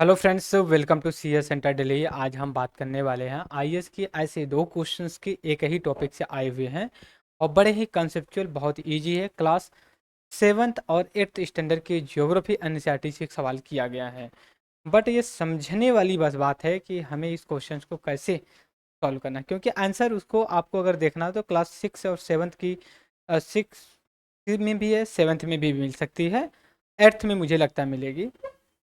Hello friends, welcome to C S centre Delhi. आज हम बात करने वाले हैं आईएएस की ऐसे दो क्वेश्चंस के एक ही टॉपिक से आए हुए हैं और बड़े ही कंसेप्चुअल, बहुत इजी है। क्लास सेवन्थ और एट्थ स्टैंडर्ड के ज्योग्राफी एनसीईआरटी से एक सवाल किया गया है। बट ये समझने वाली बस बात है कि हमें इस क्वेश्चन को कैसे सॉल्व करना है, क्योंकि आंसर उसको आपको अगर देखना हो तो क्लास सिक्स और सेवन्थ की सिक्स में भी है, सेवन्थ में भी मिल सकती है, एट्थ में मुझे लगता है मिलेगी।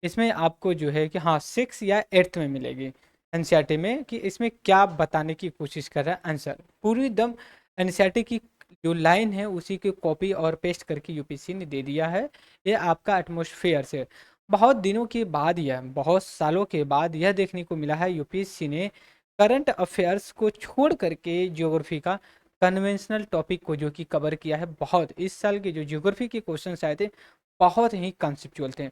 इसमें आपको जो है कि हाँ सिक्स या एट्थ में मिलेगी एनसीईआरटी में, कि इसमें क्या बताने की कोशिश कर रहा है आंसर। पूरी दम एनसीईआरटी की जो लाइन है उसी की कॉपी और पेस्ट करके यूपीएससी ने दे दिया है। ये आपका एटमॉस्फेयर से बहुत दिनों के बाद, यह बहुत सालों के बाद यह देखने को मिला है यूपीएससी ने करंट अफेयर्स को छोड़ करके ज्योग्राफी का कन्वेंशनल टॉपिक को जो कि कवर किया है। बहुत इस साल के जो ज्योग्राफी के क्वेश्चन आए थे बहुत ही कंसेप्चुअल थे,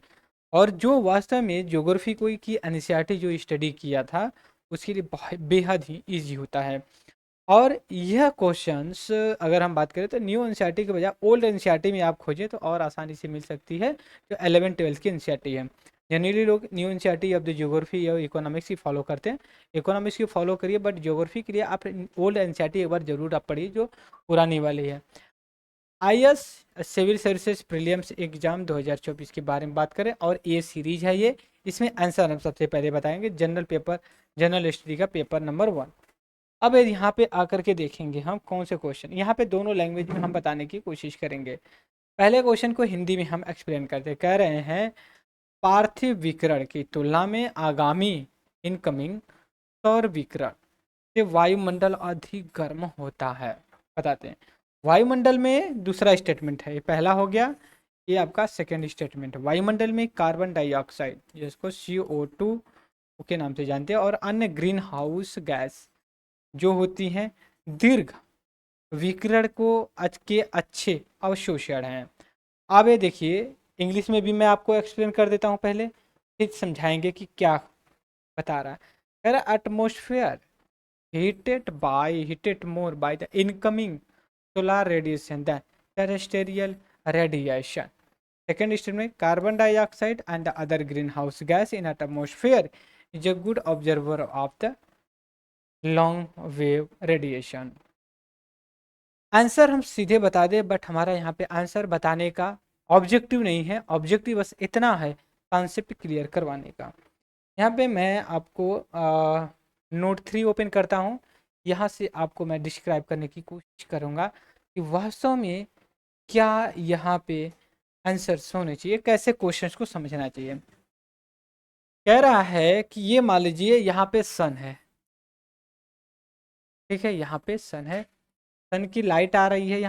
और जो वास्तव में ज्योग्राफी को की एनसीईआरटी जो स्टडी किया था उसके लिए बहुत बेहद ही इजी होता है। और यह क्वेश्चंस अगर हम बात करें तो न्यू एनसीईआरटी के बजाय ओल्ड एनसीईआरटी में आप खोजें तो और आसानी से मिल सकती है, जो 11 12 की एनसीईआरटी है। जनरली लोग new NCERT of the geography या इकोनॉमिक्स ही फॉलो करते हैं। इकोनॉमिक्स की फॉलो करिए, बट ज्योग्राफी के लिए आप ओल्ड एनसीईआरटी एक बार जरूर आप पढ़िए, जो पुरानी वाली है। IAS civil services prelims exam 2024 के बारे में बात करें, और ये सीरीज है ये। इसमें आंसर हम सबसे पहले बताएंगे जनरल पेपर, जनरल हिस्ट्री का पेपर नंबर 1। अब यहाँ पे आकर के देखेंगे हम कौन से क्वेश्चन, यहाँ पे दोनों लैंग्वेज में हम बताने की कोशिश करेंगे। पहले क्वेश्चन को हिंदी में हम एक्सप्लेन करते कह रहे हैं, पार्थिव विकिरण की तुलना में आगामी इनकमिंग सौर विकिरण से वायुमंडल अधिक गर्म होता है। बताते हैं वायुमंडल में, दूसरा स्टेटमेंट है, ये पहला हो गया, ये आपका सेकेंड स्टेटमेंट। वायुमंडल में कार्बन डाइऑक्साइड जिसको CO2 के नाम से जानते हैं और अन्य ग्रीन हाउस गैस जो होती हैं दीर्घ विकिरण को के अच्छे अवशोषण हैं। अब ये देखिए, इंग्लिश में भी मैं आपको एक्सप्लेन कर देता हूँ पहले, फिर समझाएंगे कि क्या बता रहा है। कह रहा atmosphere heated more by the incoming solar radiation than terrestrial radiation. Second statement, carbon dioxide and the other greenhouse gas in atmosphere is a good observer of the long wave radiation. Answer हम सीधे बता दें, but हमारा यहाँ पे answer बताने का objective नहीं है, ऑब्जेक्टिव बस इतना है कॉन्सेप्ट क्लियर करवाने का। यहाँ पे मैं आपको नोट 3 ओपन करता हूँ। यहाँ से आपको मैं डिस्क्राइब करने की कोशिश करूँगा कि वास्तव में क्या यहाँ पे आंसर्स होने चाहिए, कैसे क्वेश्चंस को समझना चाहिए। कह रहा है कि ये मान लीजिए यहाँ पे सन है, ठीक है, यहाँ पे सन है, सन की लाइट आ रही है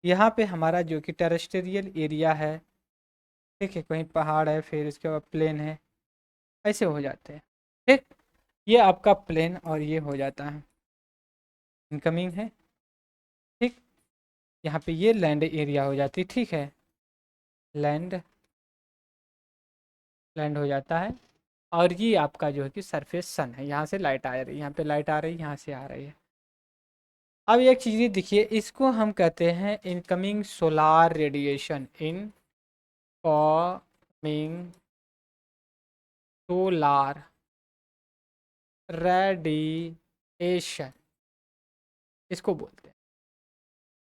यहाँ पे हमारा जो कि टेरेस्टेरियल एरिया है, ठीक है, कहीं पहाड़ है, फिर इसके बाद प्लेन है, ऐसे हो जाते हैं। ठीक, ये आपका प्लेन और ये हो जाता है इनकमिंग है। ठीक, यहाँ पे ये लैंड एरिया हो जाती है, ठीक है, लैंड लैंड हो जाता है। और ये आपका जो है कि सरफेस सन है, यहाँ से लाइट आ रही है, यहाँ पे लाइट आ रही है, यहाँ से आ रही है। अब एक चीज़ देखिए, इसको हम कहते हैं incoming solar radiation, incoming solar radiation इसको बोलते हैं।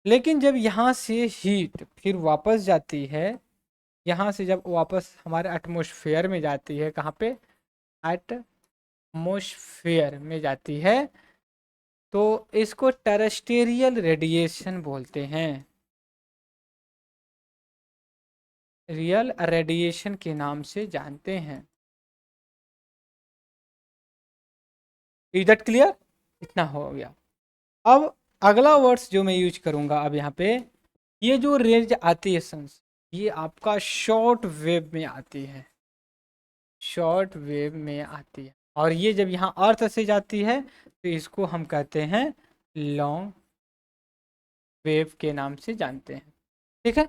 लेकिन जब यहाँ से हीट फिर वापस जाती है, यहाँ से जब वापस हमारे एटमॉस्फेयर में जाती है, कहाँ पे, एटमॉस्फेयर में जाती है, तो इसको टेरेस्टेरियल रेडिएशन बोलते हैं, रियल रेडिएशन के नाम से जानते हैं। Is that clear? इतना हो गया। अब अगला वर्ड्स जो मैं यूज करूंगा अब यहाँ पे, ये जो रेंज आती है सन्स, ये आपका शॉर्ट वेव में आती है, शॉर्ट वेव में आती है, और ये जब यहाँ अर्थ से जाती है तो इसको हम कहते हैं लॉन्ग वेव के नाम से जानते हैं। ठीक है,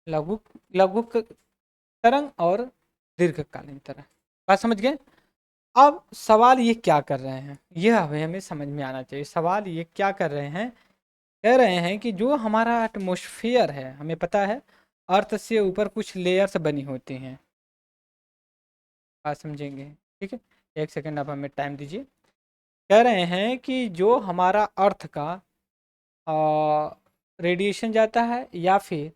लघु लघु तरंग और दीर्घकालीन तरंग, बात समझ गए। अब सवाल ये क्या कर रहे हैं, ये हमें समझ में आना चाहिए। सवाल ये क्या कर रहे हैं, कह रहे हैं कि जो हमारा एटमॉस्फेयर है, हमें पता है अर्थ से ऊपर कुछ लेयर्स बनी होती हैं, बात समझेंगे। ठीक है, एक सेकंड आप हमें टाइम दीजिए। कह रहे हैं कि जो हमारा अर्थ का रेडिएशन जाता है या फिर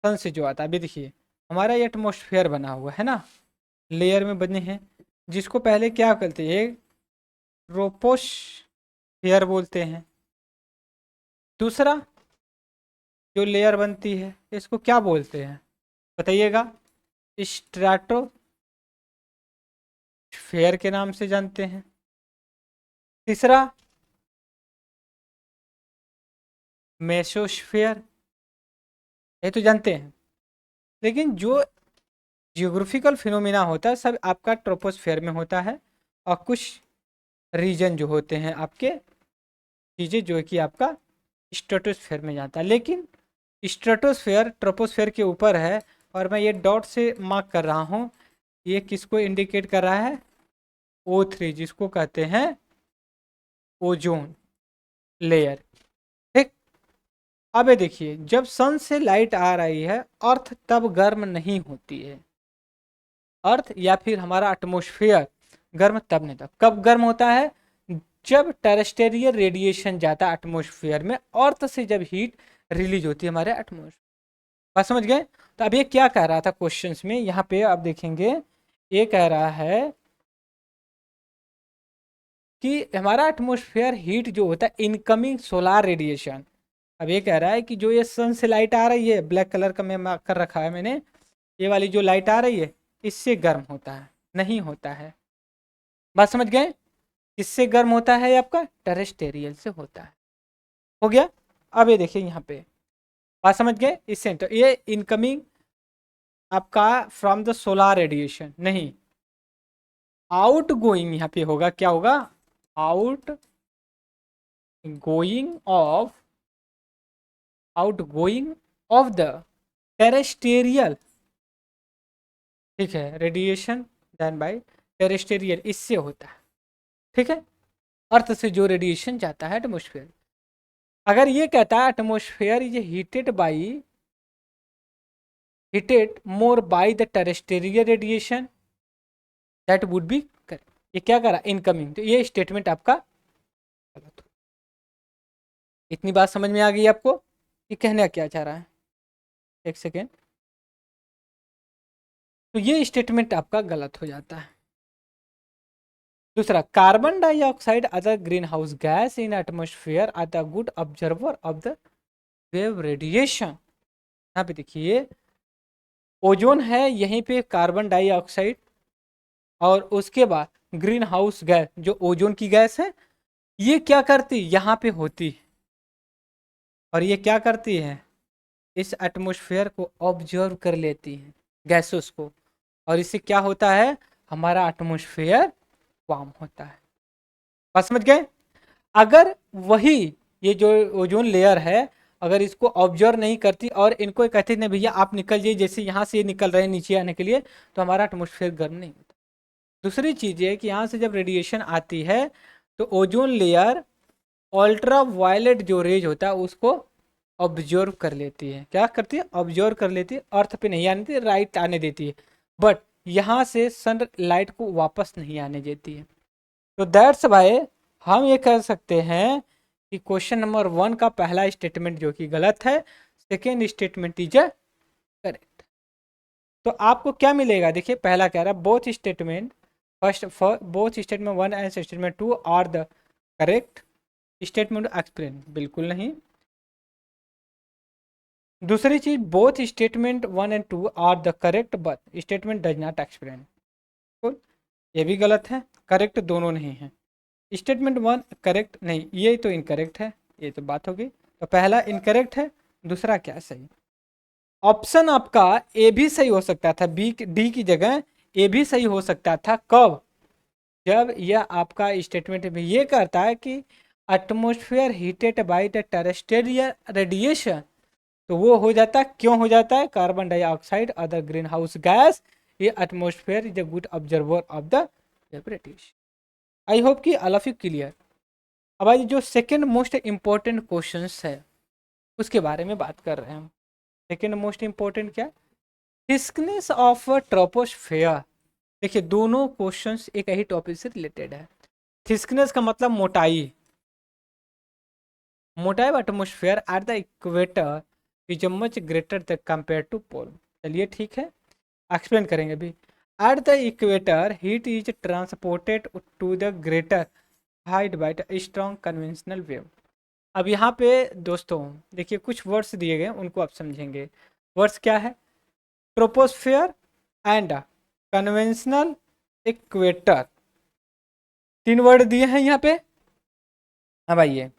सन से जो आता है, अभी देखिए हमारा ये एटमॉस्फेयर बना हुआ है ना, लेयर में बने हैं, जिसको पहले क्या कहते हैं, ट्रोपोस्फियर बोलते हैं। दूसरा जो लेयर बनती है इसको क्या बोलते हैं बताइएगा? स्ट्रेटोस्फेयर के नाम से जानते हैं। तीसरा मेसोस्फेयर, ये तो जानते हैं। लेकिन जो जियोग्राफिकल फिनोमिना होता है सब आपका ट्रोपोस्फेयर में होता है, और कुछ रीजन जो होते हैं आपके चीज़ें जो है कि आपका स्ट्रेटोस्फेयर में जाता है। लेकिन स्ट्रेटोस्फेयर ट्रोपोस्फेयर के ऊपर है, और मैं ये डॉट से मार्क कर रहा हूँ, ये किसको इंडिकेट कर रहा है? O3, जिसको कहते हैं ओजोन लेयर। ठीक, अब ये देखिए जब सन से लाइट आ रही है अर्थ तब गर्म नहीं होती है, अर्थ या फिर हमारा एटमॉस्फेयर गर्म तब नहीं था। कब गर्म होता है? जब टेरेस्टेरियल रेडिएशन जाता है एटमॉस्फेयर में, अर्थ से जब हीट रिलीज होती है हमारे एटमॉस्फेयर। बात समझ गए? तो अब ये क्या कह रहा था क्वेश्चंस में, यहाँ पे आप देखेंगे ये कह रहा है कि हमारा एटमॉस्फेयर हीट जो होता है इनकमिंग सोलार रेडिएशन। अब ये कह रहा है कि जो ये सन से लाइट आ रही है, ब्लैक कलर का मैं मार्क कर रखा है मैंने, ये वाली जो लाइट आ रही है इससे गर्म होता है, नहीं होता है। बात समझ गए? किससे गर्म होता है? आपका टेरेस्टेरियल से होता है। हो गया? अब ये देखिए यहाँ पे, बात समझ गए? इससे तो ये इनकमिंग आपका फ्रॉम द सोलार रेडिएशन नहीं, आउट गोइंग यहाँ पे होगा। क्या होगा? Out going of, out going of the terrestrial, ठीक है, रेडिएशन डन बाय टेरेस्टेरियल, इससे होता है। ठीक है, अर्थ से जो रेडिएशन जाता है एटमॉस्फेयर। अगर ये कहता है atmosphere is heated more by the terrestrial radiation, that would be correct. ये क्या करा? इनकमिंग। तो ये स्टेटमेंट आपका गलत हो। इतनी बात समझ में आ गई आपको कि कहना क्या चाह रहा है? एक सेकेंड। तो ये स्टेटमेंट आपका गलत हो जाता है। दूसरा, carbon dioxide other green house gas in atmosphere are the good observer of the wave radiation. यहाँ पे देखिए ओजोन है, यहीं पे कार्बन डाइऑक्साइड, और उसके बाद ग्रीन हाउस गैस जो ओजोन की गैस है, ये क्या करती यहाँ पे होती है, और ये क्या करती है? इस एटमॉस्फेयर को ऑब्जर्व कर लेती है गैसेस को, और इससे क्या होता है? हमारा एटमॉस्फेयर वार्म होता है। बात समझ गए? अगर वही ये जो ओजोन लेयर है, अगर इसको ऑब्जर्व नहीं करती और इनको कहते नहीं भैया आप निकल जाइए, जैसे यहाँ से ये निकल रहे हैं नीचे आने के लिए, तो हमारा एटमॉस्फेयर गर्म नहीं होता। दूसरी चीज़ ये कि यहाँ से जब रेडिएशन आती है तो ओजोन लेयर अल्ट्रा वायलेट जो रेज होता है उसको ऑब्जर्व कर लेती है। क्या करती है? ऑब्जर्व कर लेती है, अर्थ पे नहीं आने देती, राइट आने देती है, बट यहाँ से सन लाइट को वापस नहीं आने देती है। तो दैट्स वाई हम ये कह सकते हैं कि क्वेश्चन नंबर 1 का पहला स्टेटमेंट जो कि गलत है, सेकेंड स्टेटमेंट इज करेक्ट। तो आपको क्या मिलेगा? देखिए पहला कह रहा है both statement, first both statement 1 and statement 2 are the correct statement explain, बिल्कुल नहीं। दूसरी चीज, both statement 1 and 2 are the correct but statement does not explain, ये भी गलत है, करेक्ट दोनों नहीं है। स्टेटमेंट 1 करेक्ट नहीं, ये तो इनकरेक्ट है, ये तो बात होगी। तो पहला इनकरेक्ट है, दूसरा क्या सही? ऑप्शन आपका ए भी सही हो सकता था, बी डी की जगह ए भी सही हो सकता था। कब? जब यह आपका स्टेटमेंट में ये कहता है कि atmosphere heated by the terrestrial radiation, तो वो हो जाता है, क्यों हो जाता है? Carbon dioxide other green house gas, ये atmosphere is a good observer of the radiation. I hope कि ऑल ऑफ यू क्लियर। अब आज जो सेकेंड मोस्ट इम्पोर्टेंट क्वेश्चन है उसके बारे में बात कर रहे हैं हम। सेकेंड मोस्ट इम्पोर्टेंट क्या? थिकनेस ऑफ ट्रोपोस्फेयर, देखिए दोनों क्वेश्चंस एक ही टॉपिक से रिलेटेड है। थिकनेस का मतलब मोटाई, मोटाई of atmosphere at the equator is much greater the compare to pole. चलिए ठीक है, एक्सप्लेन करेंगे अभी। At the equator heat is transported to the greater height by the strong conventional wave. अब यहाँ पे दोस्तों देखिए कुछ वर्ड्स दिए गए उनको आप समझेंगे। वर्ड्स क्या है? ट्रोपोस्फेयर एंड कन्वेंशनल इक्वेटर, तीन वर्ड दिए हैं यहाँ पे। अब आइए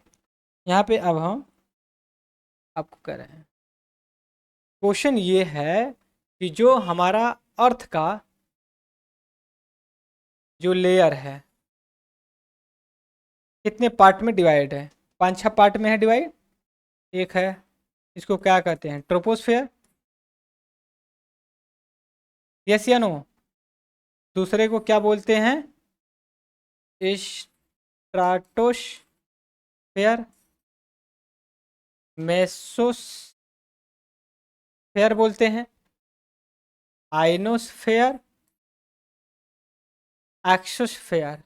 यहाँ पे, अब हम आपको कह रहे हैं क्वेश्चन ये है कि जो हमारा अर्थ का जो लेयर है कितने पार्ट में डिवाइड है? 5-6 पार्ट में है डिवाइड। एक है, इसको क्या कहते हैं? ट्रोपोस्फेयर, यस या नो? दूसरे को क्या बोलते हैं? स्ट्राटोस्फेयर, मेसोस्फेयर बोलते हैं, आइनोस्फेयर, एक्सोस्फेयर।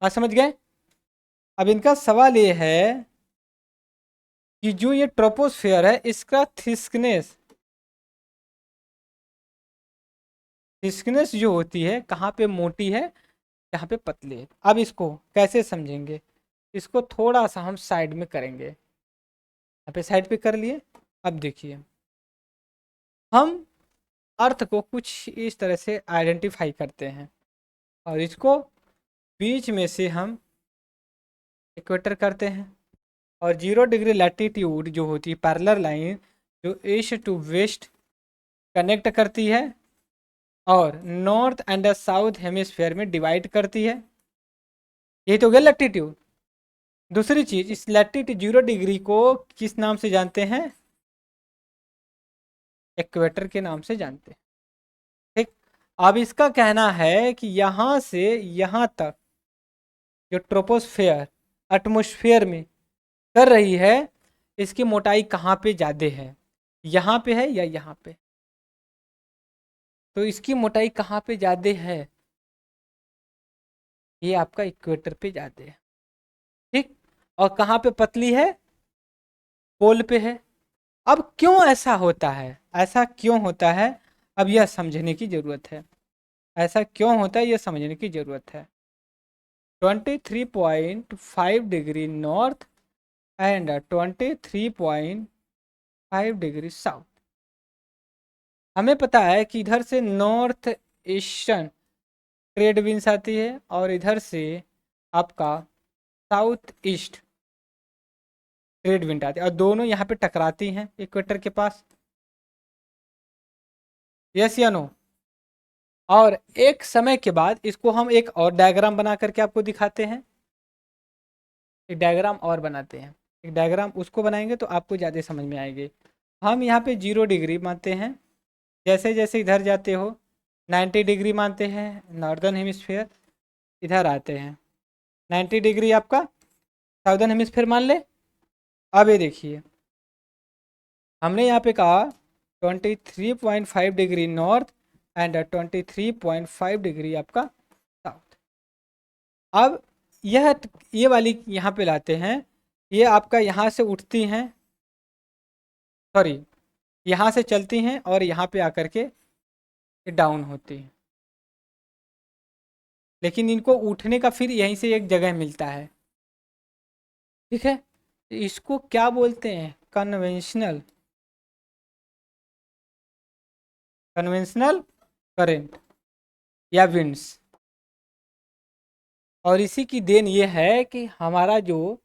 आप समझ गए? अब इनका सवाल ये है कि जो ये ट्रोपोस्फेयर है इसका थिकनेस, थिकनेस जो होती है कहाँ पे मोटी है, कहाँ पे पतली है। अब इसको कैसे समझेंगे? इसको थोड़ा सा हम साइड में करेंगे। यहाँ पे साइड पे कर लिए। अब देखिए हम अर्थ को कुछ इस तरह से आइडेंटिफाई करते हैं और इसको बीच में से हम इक्वेटर करते हैं और 0 डिग्री लैटिट्यूड जो होती है पैरेलल लाइन जो ईस्ट टू वेस्ट कनेक्ट करती है और नॉर्थ एंड साउथ हेमिस्फेयर में डिवाइड करती है। यही तो गया लैटिट्यूड। दूसरी चीज, इस लैटिट्यूड 0 डिग्री को किस नाम से जानते हैं? इक्वेटर के नाम से जानते हैं। ठीक, अब इसका कहना है कि यहाँ से यहाँ तक जो ट्रोपोस्फेयर एटमॉस्फेयर में कर रही है इसकी मोटाई कहाँ पे ज़्यादा है, यहाँ पे है या यहाँ पे? तो इसकी मोटाई कहाँ पे ज़्यादा है? ये आपका इक्वेटर पे ज़्यादा है। ठीक, और कहाँ पे पतली है? पोल पे है। अब क्यों ऐसा होता है, ऐसा क्यों होता है? अब यह समझने की ज़रूरत है। ऐसा क्यों होता है यह समझने की ज़रूरत है। 23.5 degree north and 23.5 degree south. हमें पता है कि इधर से नॉर्थ ईस्टर्न ट्रेड विंड्स आती है और इधर से आपका साउथ ईस्ट ट्रेड विंड आती है और दोनों यहाँ पे टकराती हैं इक्वेटर के पास। यस या नो? और एक समय के बाद इसको हम एक और डायग्राम बना करके आपको दिखाते हैं। एक डायग्राम और बनाते हैं, एक डायग्राम उसको बनाएंगे तो आपको ज़्यादा समझ में आएगी। हम यहाँ पे 0 डिग्री मानते हैं, जैसे जैसे इधर जाते हो 90 डिग्री मानते हैं नॉर्दर्न हेमिस्फेयर, इधर आते हैं 90 डिग्री आपका साउदर्न हेमिस्फेयर मान ले। अब ये देखिए हमने यहाँ पे कहा 23.5 डिग्री नॉर्थ एंड 23.5 डिग्री आपका साउथ। अब ये वाली यहाँ पे लाते हैं, ये आपका यहाँ से उठती हैं, सॉरी यहाँ से चलती हैं और यहाँ पे आकर के डाउन होती हैं, लेकिन इनको उठने का फिर यहीं से एक जगह मिलता है। ठीक है, इसको क्या बोलते हैं? कन्वेंशनल, कन्वेंशनल करंट या विंड्स। और इसी की देन ये है कि हमारा जो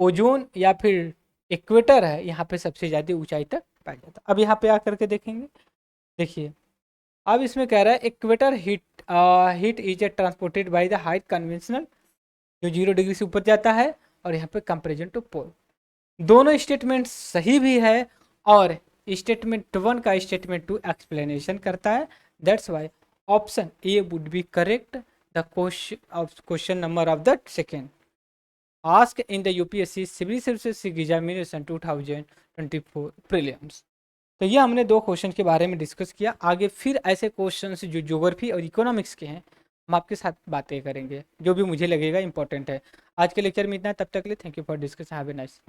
ओजोन या फिर इक्वेटर है यहाँ पे सबसे ज़्यादा ऊंचाई तक पाया जाता है। अब यहाँ पे आकर के देखेंगे, देखिए अब इसमें कह रहा है equator heat is transported by the height conventional, जो 0 डिग्री से ऊपर जाता है, और यहाँ पे कंपेरिजन टू पोल। दोनों स्टेटमेंट सही भी है और स्टेटमेंट 1 का स्टेटमेंट 2 एक्सप्लेनेशन करता है। That's why option A would be correct the question number of the second ask in the UPSC civil services examination 2024 prelims. तो ये हमने 2 क्वेश्चन के बारे में डिस्कस किया। आगे फिर ऐसे क्वेश्चंस जो ज्योग्राफी और इकोनॉमिक्स के हैं, हम आपके साथ बातें करेंगे, जो भी मुझे लगेगा इम्पोर्टेंट है। आज के लेक्चर में इतना, तब तक के लिए thank you for discussion, have a nice